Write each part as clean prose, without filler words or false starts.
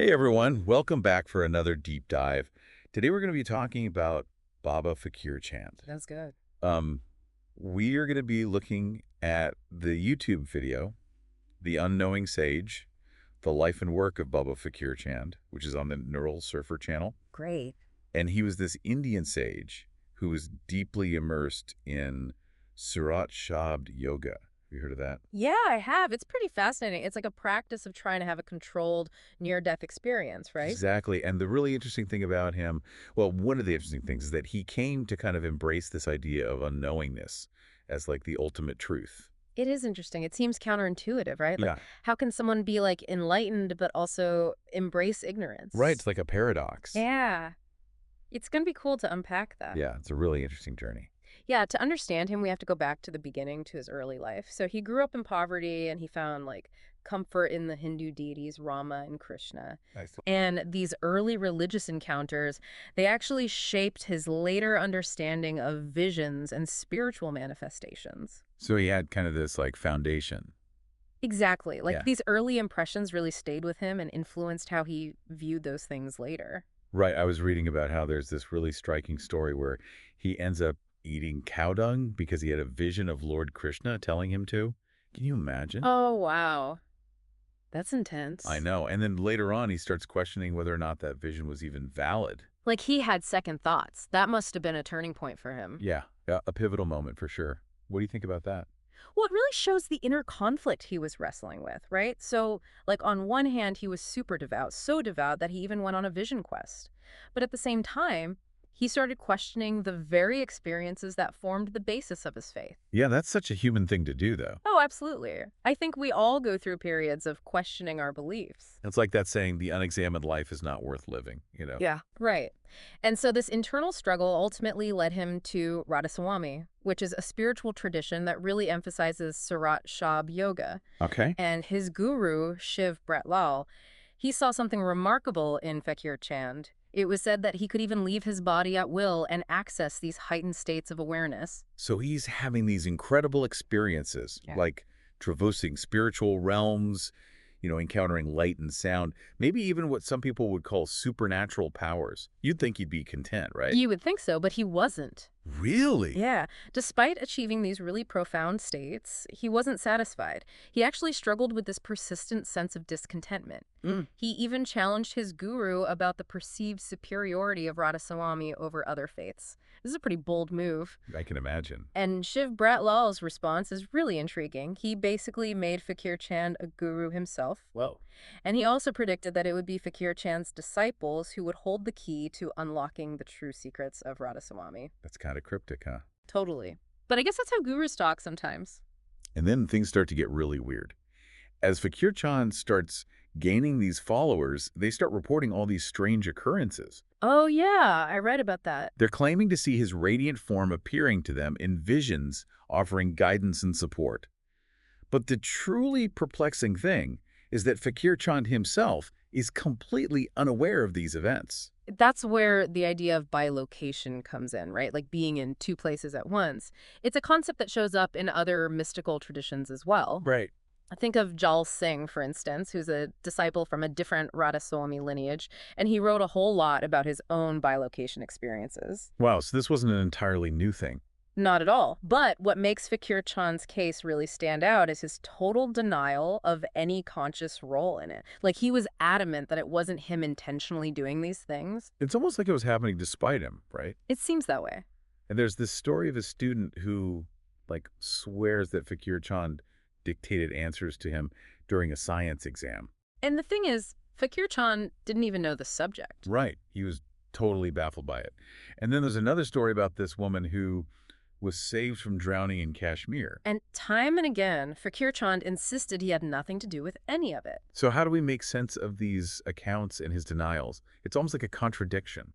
Hey everyone, welcome back for another deep dive. Today we're going to be talking about Baba Faqir Chand. That's good. Um, we are going to be looking at the YouTube video, The Unknowing Sage, the life and work of Baba Faqir Chand, which is on the Neural Surfer channel. Great. And he was this Indian sage who was deeply immersed in Surat Shabd yoga. Have you heard of that? Yeah, I have. It's pretty fascinating. It's like a practice of trying to have a controlled near-death experience, right? Exactly. And the really interesting thing about him, well, one of the interesting things is that he came to kind of embrace this idea of unknowingness as like the ultimate truth. It is interesting. It seems counterintuitive, right? Like, Yeah. how can someone be like enlightened but also embrace Right. ignorance? It's like a paradox. Yeah. It's going to be cool to unpack that. Yeah. It's a really interesting journey. Yeah, to understand him, we have to go back to the beginning, to his early life. So he grew up in poverty and he found like comfort in the Hindu deities Rama and Krishna. Nice. And these early religious encounters, they actually shaped his later understanding of visions and spiritual manifestations. So he had kind of this like foundation. Exactly. Like Yeah. these early impressions really stayed with him and influenced how he viewed those things later. Right. I was reading about how there's this really striking story where he ends up eating cow dung because he had a vision of Lord Krishna telling him to. Can you imagine? Oh, wow. That's I intense. know. And then later on, he starts questioning whether or not that vision was even valid. Like he had second thoughts. That must have been a turning point for him. Yeah, a pivotal moment for sure. What do you think about that? Well, it really shows the inner conflict he was wrestling with, right? So, like, on one hand, he was super devout, so devout that he even went on a vision quest. But at the same time, he started questioning the very experiences that formed the basis of his faith. Yeah, that's such a human thing to do, though. Oh, absolutely. I think we all go through periods of questioning our beliefs. It's like that saying, the unexamined life is not worth living. Yeah. Right. And so this internal struggle ultimately led him to Radhaswami, which is a spiritual tradition that really emphasizes Surat Shab yoga. Okay. And his guru, Shiv Bret Lal, he saw something remarkable in Fakir Chand. It was said that he could even leave his body at will and access these heightened states of awareness. So he's having these incredible experiences, Yeah. like traversing spiritual realms, encountering light and sound, maybe even what some people would call supernatural powers. You'd think he'd be content, right? You would think so, but he wasn't. Really? Yeah. Despite achieving these really profound states, he wasn't satisfied. He actually struggled with this persistent sense of discontentment. Mm. He even challenged his guru about the perceived superiority of Radhaswami over other faiths. This is a pretty bold move. I can imagine. And Shiv Bret Lal's response is really intriguing. He basically made Fakir Chand a guru himself. Whoa. And he also predicted that it would be Fakir Chand's disciples who would hold the key to unlocking the true secrets of Radhaswami. That's kind of cryptic, huh? Totally. But I guess that's how gurus talk sometimes. And then things start to get really weird. As Fakir Chand starts gaining these followers, they start reporting all these strange occurrences. Oh, yeah, I read about that. They're claiming to see his radiant form appearing to them in visions, offering guidance and support. But the truly perplexing thing is that Fakir Chand himself is completely unaware of these events. That's where the idea of bilocation comes in, right? Like being in two places at once. It's a concept that shows up in other mystical traditions as well. Right. Think of Jal Singh, for instance, who's a disciple from a different Radhaswami lineage, and he wrote a whole lot about his own bilocation experiences. Wow, so this wasn't an entirely new thing. Not at all. But what makes Fakir Chand's case really stand out is his total denial of any conscious role in it. Like, he was adamant that it wasn't him intentionally doing these things. It's almost like it was happening despite him, right? It seems that way. And there's this story of a student who, like, swears that Fakir Chand dictated answers to him during a science exam. And the thing is, Fakir Chand didn't even know the subject. Right. He was totally baffled by it. And then there's another story about this woman who was saved from drowning in Kashmir. And time and again, Fakir Chand insisted he had nothing to do with any of it. So how do we make sense of these accounts and his denials? It's almost like a contradiction.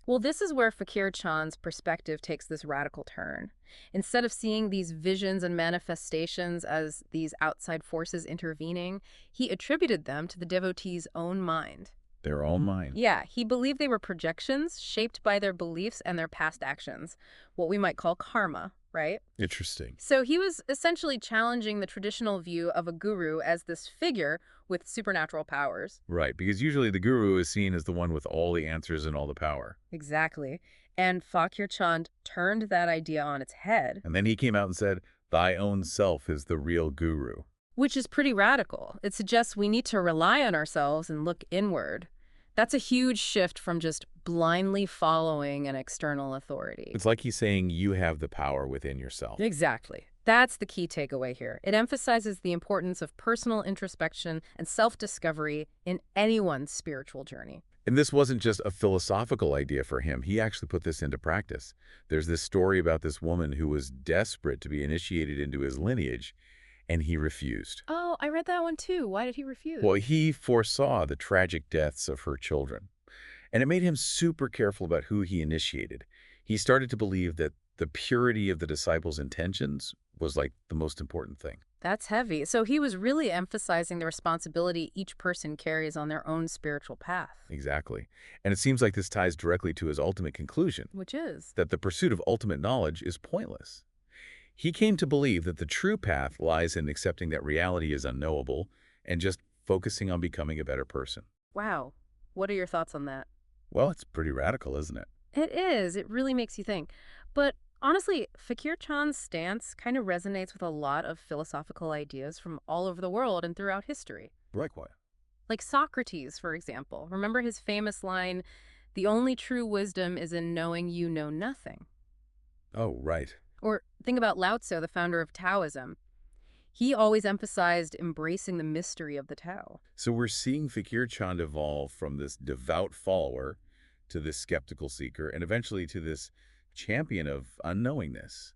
Well, this is where Fakir Chand's perspective takes this radical turn. Instead of seeing these visions and manifestations as these outside forces intervening, he attributed them to the devotee's own mind. They're all mine. Yeah, he believed they were projections shaped by their beliefs and their past actions, what we might call karma. right? Interesting. So he was essentially challenging the traditional view of a guru as this figure with supernatural powers. Right, because usually the guru is seen as the one with all the answers and all the power. Exactly. And Fakir Chand turned that idea on its head, And then he came out and said, "Thy own self is the real guru." which is pretty radical. It suggests we need to rely on ourselves and look inward. That's a huge shift from just blindly following an external authority. It's like he's saying you have the power within yourself. Exactly. That's the key takeaway here. It emphasizes the importance of personal introspection and self-discovery in anyone's spiritual journey. And this wasn't just a philosophical idea for him. He actually put this into practice. There's this story about this woman who was desperate to be initiated into his lineage, and he refused. Oh, I read that one too. Why did he refuse? Well, he foresaw the tragic deaths of her children, and it made him super careful about who he initiated. He started to believe that the purity of the disciples' intentions was like the most important thing. That's heavy. So he was really emphasizing the responsibility each person carries on their own spiritual path. Exactly. And it seems like this ties directly to his ultimate conclusion, Which is? that the pursuit of ultimate knowledge is pointless. He came to believe that the true path lies in accepting that reality is unknowable and just focusing on becoming a better person. Wow. What are your thoughts on that? Well, it's pretty radical, isn't it? It is. It really makes you think. But honestly, Fakir Chand's stance kind of resonates with a lot of philosophical ideas from all over the world and throughout history. Like what? Like Socrates, for example. Remember his famous line, "The only true wisdom is in knowing you know nothing." Oh, right. Or think about Lao Tzu, the founder of Taoism. He always emphasized embracing the mystery of the Tao. So we're seeing Fakir Chand evolve from this devout follower to this skeptical seeker and eventually to this champion of unknowingness.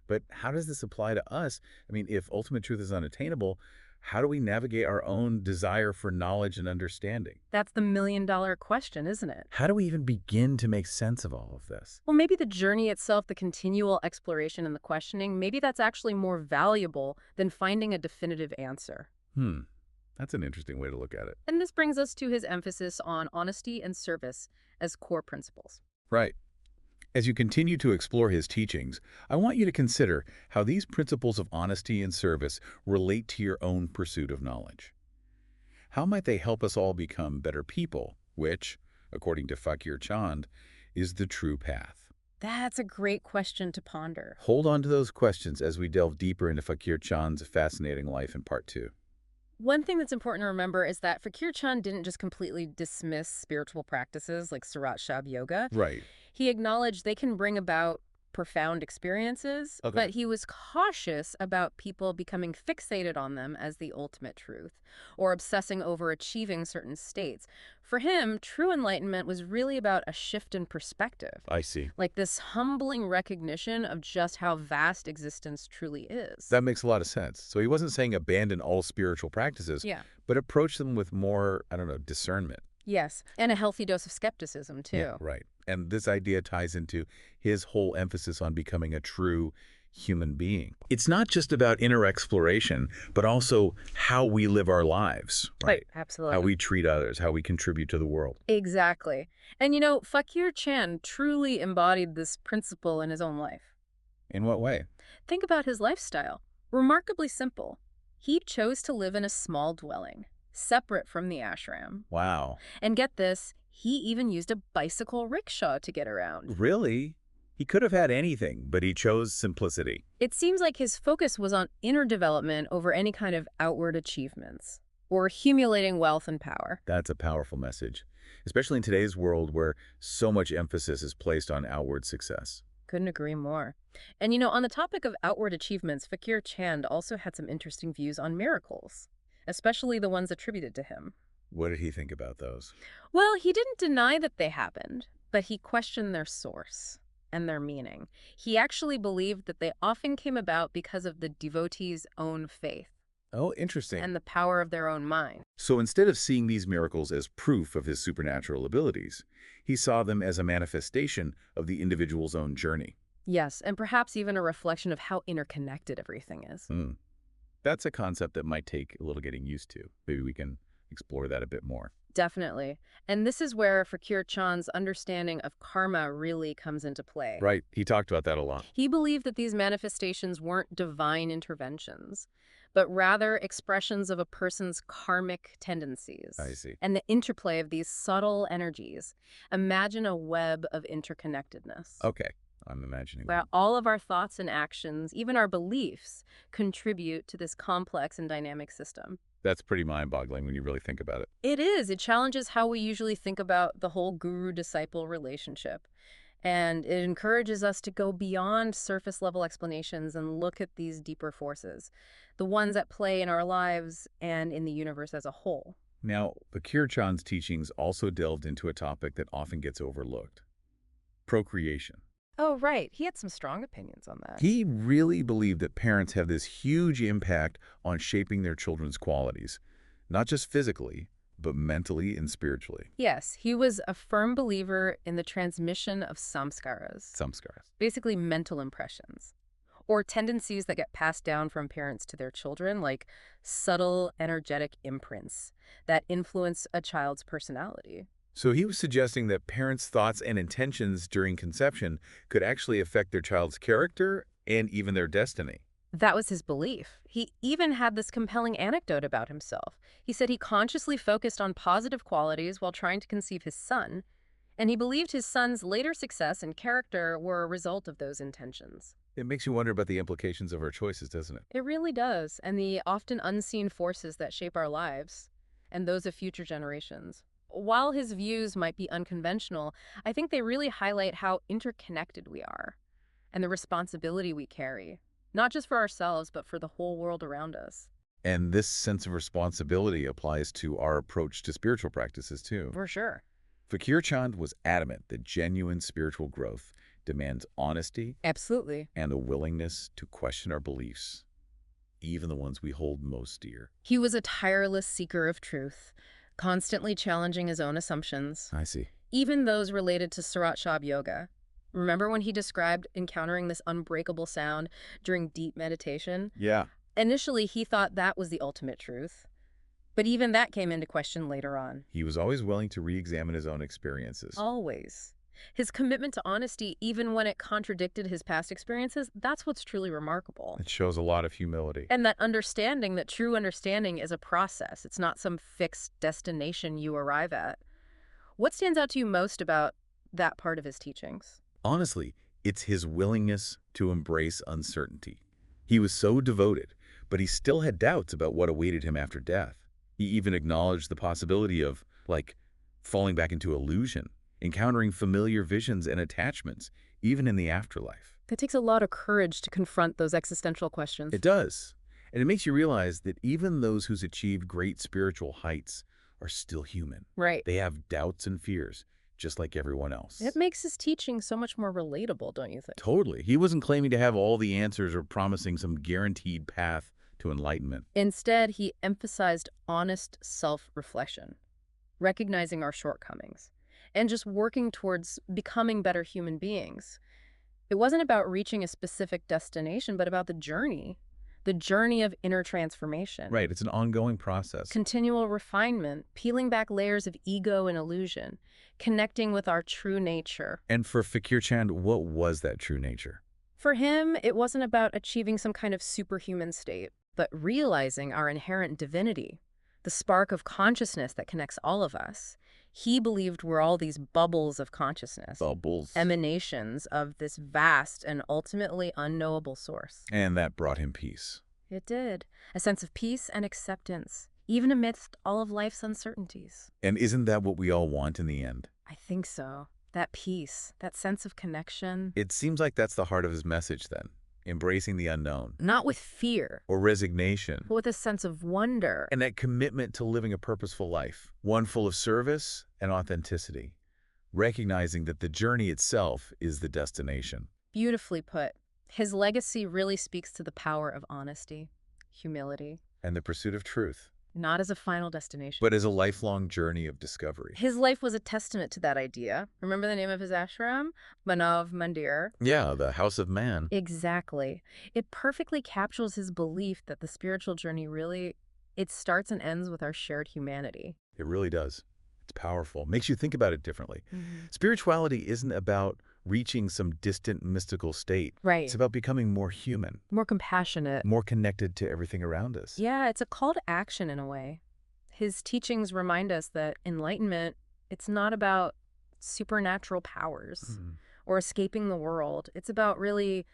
But how does this apply to us? I mean, if ultimate truth is unattainable, how do we navigate our own desire for knowledge and understanding? That's the million-dollar question, isn't it? How do we even begin to make sense of all of this? Well, maybe the journey itself, the continual exploration and the questioning, maybe that's actually more valuable than finding a definitive answer. That's an interesting way to look at it. And this brings us to his emphasis on honesty and service as core principles. Right. As you continue to explore his teachings, I want you to consider how these principles of honesty and service relate to your own pursuit of knowledge. How might they help us all become better people, which, according to Fakir Chand, is the true path? That's a great question to ponder. Hold on to those questions as we delve deeper into Fakir Chand's fascinating life in Part 2. One thing that's important to remember is that Fakir Chand didn't just completely dismiss spiritual practices like Surat Shab Yoga. Right. He acknowledged they can bring about profound experiences, Okay. but he was cautious about people becoming fixated on them as the ultimate truth or obsessing over achieving certain states. For him, true enlightenment was really about a shift in perspective, I see. like this humbling recognition of just how vast existence truly is. That makes a lot of sense. So he wasn't saying abandon all spiritual practices, Yeah. but approach them with more, discernment. Yes, and a healthy dose of skepticism, too. Yeah, right. And this idea ties into his whole emphasis on becoming a true human being. It's not just about inner exploration, but also how we live our lives, right? Absolutely. How we treat others, how we contribute to the world. Exactly. And Fakir Chand truly embodied this principle in his own life. In what way? Think about his lifestyle. Remarkably simple. He chose to live in a small dwelling, separate from the ashram. Wow. And get this, he even used a bicycle rickshaw to get around. Really? He could have had anything, but he chose simplicity. It seems like his focus was on inner development over any kind of outward achievements, or accumulating wealth and power. That's a powerful message, especially in today's world where so much emphasis is placed on outward success. Couldn't agree more. And on the topic of outward achievements, Fakir Chand also had some interesting views on miracles, especially the ones attributed to him. What did he think about those? Well, he didn't deny that they happened, but he questioned their source and their meaning. He actually believed that they often came about because of the devotee's own faith Oh, interesting. and the power of their own mind. So instead of seeing these miracles as proof of his supernatural abilities, he saw them as a manifestation of the individual's own journey. Yes, and perhaps even a reflection of how interconnected everything is. That's a concept that might take a little getting used to. Maybe we can explore that a bit more. Definitely. And this is where Fakir Chand's understanding of karma really comes into play. Right. He talked about that a lot. He believed that these manifestations weren't divine interventions, but rather expressions of a person's karmic I tendencies see. and the interplay of these subtle energies. Imagine a web of interconnectedness, Okay. I'm imagining where that. all of our thoughts and actions, even our beliefs, contribute to this complex and dynamic system. That's pretty mind-boggling when you really think about it. It is. It challenges how we usually think about the whole guru-disciple relationship. And it encourages us to go beyond surface level explanations and look at these deeper forces, the ones at play in our lives and in the universe as a whole. Now, Bakir Chand's teachings also delved into a topic that often gets overlooked: procreation. Oh, right. He had some strong opinions on that. He really believed that parents have this huge impact on shaping their children's qualities, not just physically, but mentally and spiritually. Yes, he was a firm believer in the transmission of samskaras, Samskaras. basically mental impressions, or tendencies that get passed down from parents to their children, like subtle energetic imprints that influence a child's personality. So he was suggesting that parents' thoughts and intentions during conception could actually affect their child's character and even their destiny. That was his belief. He even had this compelling anecdote about himself. He said he consciously focused on positive qualities while trying to conceive his son, and he believed his son's later success and character were a result of those intentions. It makes you wonder about the implications of our choices, doesn't it? It really does, and the often unseen forces that shape our lives and those of future generations. While his views might be unconventional, I think they really highlight how interconnected we are and the responsibility we carry, not just for ourselves, but for the whole world around us. And this sense of responsibility applies to our approach to spiritual practices, too. For sure. Fakir Chand was adamant that genuine spiritual growth demands honesty Absolutely. and a willingness to question our beliefs, even the ones we hold most dear. He was a tireless seeker of truth, constantly challenging his own assumptions, I see. even those related to Surat Shab Yoga. Remember when he described encountering this unbreakable sound during deep meditation? Yeah. Initially, he thought that was the ultimate truth, but even that came into question later on. He was always willing to re-examine his own experiences. Always. His commitment to honesty, even when it contradicted his past experiences, that's what's truly remarkable. It shows a lot of humility. And that understanding, that true understanding is a process. It's not some fixed destination you arrive at. What stands out to you most about that part of his teachings? Honestly, it's his willingness to embrace uncertainty. He was so devoted, but he still had doubts about what awaited him after death. He even acknowledged the possibility of, like, falling back into illusion, encountering familiar visions and attachments, even in the afterlife. It takes a lot of courage to confront those existential questions. It does. And it makes you realize that even those who's achieved great spiritual heights are still human. Right. They have doubts and fears, just like everyone else. It makes his teaching so much more relatable, don't you think? Totally. He wasn't claiming to have all the answers or promising some guaranteed path to enlightenment. Instead, he emphasized honest self-reflection, recognizing our shortcomings, and just working towards becoming better human beings. It wasn't about reaching a specific destination, but about the journey of inner transformation. Right. It's an ongoing process. Continual refinement, peeling back layers of ego and illusion, connecting with our true nature. And for Fakir Chand, what was that true nature? For him, it wasn't about achieving some kind of superhuman state, but realizing our inherent divinity, the spark of consciousness that connects all of us. He believed we're all these bubbles of consciousness, Bubbles. emanations of this vast and ultimately unknowable source. And that brought him peace. It did. A sense of peace and acceptance, even amidst all of life's uncertainties. And isn't that what we all want in the end? I think so. That peace, that sense of connection. It seems like that's the heart of his message then. Embracing the unknown. Not with fear, Or resignation. but with a sense of wonder. And that commitment to living a purposeful life. One full of service and authenticity. Recognizing that the journey itself is the destination. Beautifully put. His legacy really speaks to the power of honesty, humility, And the pursuit of truth. not as a final destination. But as a lifelong journey of discovery. His life was a testament to that idea. Remember the name of his ashram? Manav Mandir. Yeah, the House of Man. Exactly. It perfectly captures his belief that the spiritual journey really It starts and ends with our shared humanity. It really does. It's powerful. Makes you think about it differently. Mhm. Spirituality isn't about reaching some distant mystical state. It's Right. about becoming more human, More compassionate. more connected to everything around us. Yeah, it's a call to action in a way. His teachings remind us that enlightenment, it's not about supernatural powers Mm, or escaping the world. It's about really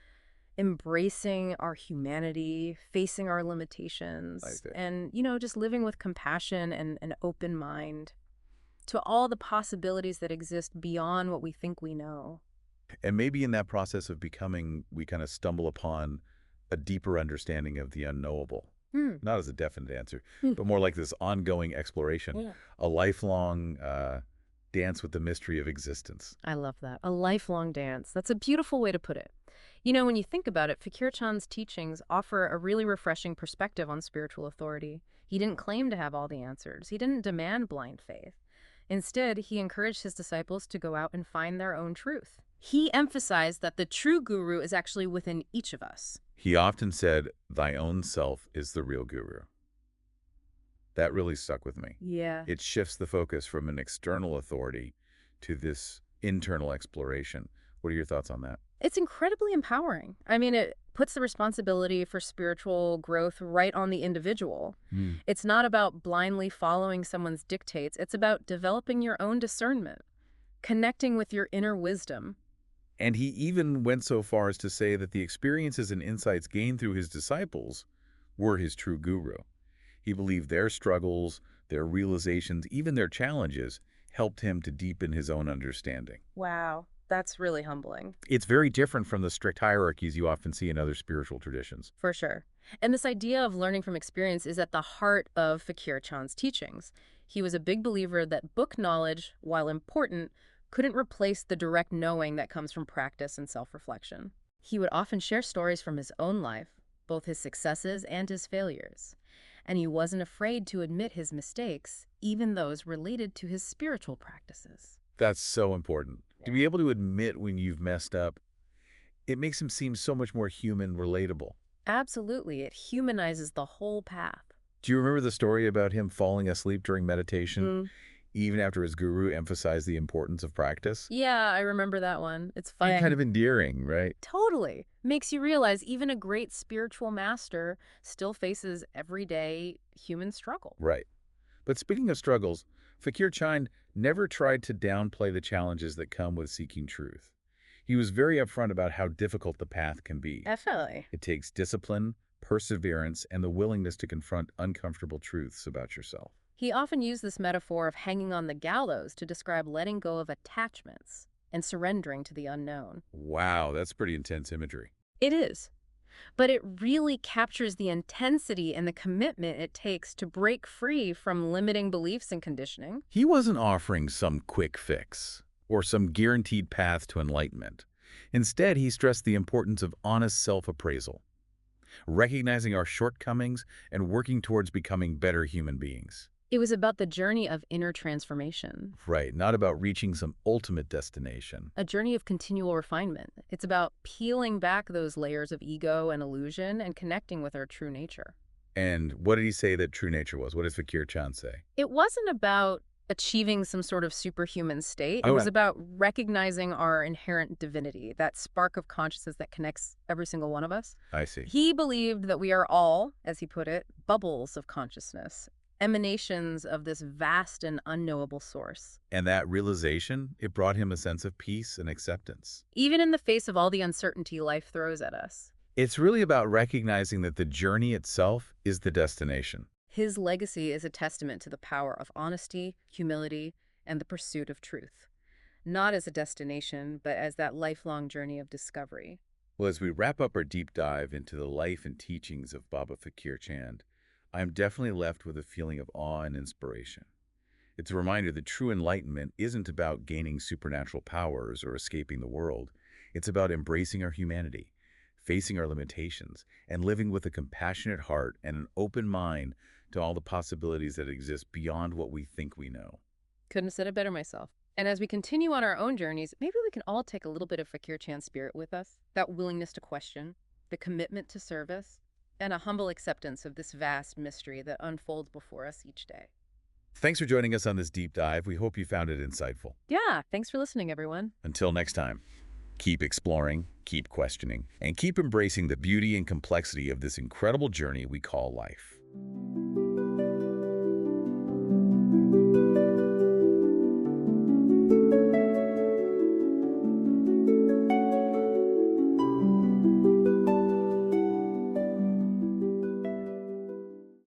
embracing our humanity, facing our like limitations, that. and, just living with compassion and an open mind to all the possibilities that exist beyond what we think we know. And maybe in that process of becoming, we kind of stumble upon a deeper understanding of the unknowable. Hmm. Not as a definite answer, Hmm. but more like this ongoing exploration, Yeah. a lifelong dance with the mystery of existence. I love that. A lifelong dance. That's a beautiful way to put it. When you think about it, Fakir Chand's teachings offer a really refreshing perspective on spiritual authority. He didn't claim to have all the answers. He didn't demand blind faith. Instead, he encouraged his disciples to go out and find their own truth. He emphasized that the true guru is actually within each of us. He often said, "Thy own self is the real guru." That really stuck with me. Yeah. It shifts the focus from an external authority to this internal exploration. What are your thoughts on that? It's incredibly empowering. I mean, it puts the responsibility for spiritual growth right on the individual. Mm. It's not about blindly following someone's dictates. It's about developing your own discernment, connecting with your inner wisdom. And he even went so far as to say that the experiences and insights gained through his disciples were his true guru. He believed their struggles, their realizations, even their challenges helped him to deepen his own understanding. Wow, that's really humbling. It's very different from the strict hierarchies you often see in other spiritual traditions. For sure. And this idea of learning from experience is at the heart of Fakir Chand's teachings. He was a big believer that book knowledge, while important, couldn't replace the direct knowing that comes from practice and self-reflection. He would often share stories from his own life, both his successes and his failures. And he wasn't afraid to admit his mistakes, even those related to his spiritual practices. That's so important. To be able to admit when you've messed up, it makes him seem so much more human, relatable. Absolutely, it humanizes the whole path. Do you remember the story about him falling asleep during meditation, Mm. even after his guru emphasized the importance of practice? Yeah, I remember that one. It's Kind fun. of endearing, right? Totally. Makes you realize even a great spiritual master still faces everyday human struggle. Right. But speaking of struggles, Fakir Chand never tried to downplay the challenges that come with seeking truth. He was very upfront about how difficult the path can be. Definitely. It takes discipline, perseverance, and the willingness to confront uncomfortable truths about yourself. He often used this metaphor of hanging on the gallows to describe letting go of attachments and surrendering to the unknown. Wow, that's pretty intense imagery. It is. But it really captures the intensity and the commitment it takes to break free from limiting beliefs and conditioning. He wasn't offering some quick fix or some guaranteed path to enlightenment. Instead, he stressed the importance of honest self-appraisal, recognizing our shortcomings and working towards becoming better human beings. It was about the journey of inner transformation, Right, not about reaching some ultimate destination. a journey of continual refinement. It's about peeling back those layers of ego and illusion and connecting with our true nature. And what did he say that true nature was? What does Fakir Chand say? It wasn't about achieving some sort of superhuman state. It Oh, was about recognizing our inherent divinity, that spark of consciousness that connects every single one of us. I see. He believed that we are all, as he put it, bubbles of consciousness, emanations of this vast and unknowable source. And that realization, it brought him a sense of peace and acceptance. Even in the face of all the uncertainty life throws at us. It's really about recognizing that the journey itself is the destination. His legacy is a testament to the power of honesty, humility, and the pursuit of truth. Not as a destination, but as that lifelong journey of discovery. Well, as we wrap up our deep dive into the life and teachings of Baba Faqir Chand, I am definitely left with a feeling of awe and inspiration. It's a reminder that true enlightenment isn't about gaining supernatural powers or escaping the world. It's about embracing our humanity, facing our limitations, and living with a compassionate heart and an open mind to all the possibilities that exist beyond what we think we know. Couldn't have said it better myself. And as we continue on our own journeys, maybe we can all take a little bit of Fakir Chand's spirit with us. That willingness to question, the commitment to service, and a humble acceptance of this vast mystery that unfolds before us each day. Thanks for joining us on this deep dive. We hope you found it insightful. Yeah, thanks for listening, everyone. Until next time, keep exploring, keep questioning, and keep embracing the beauty and complexity of this incredible journey we call life.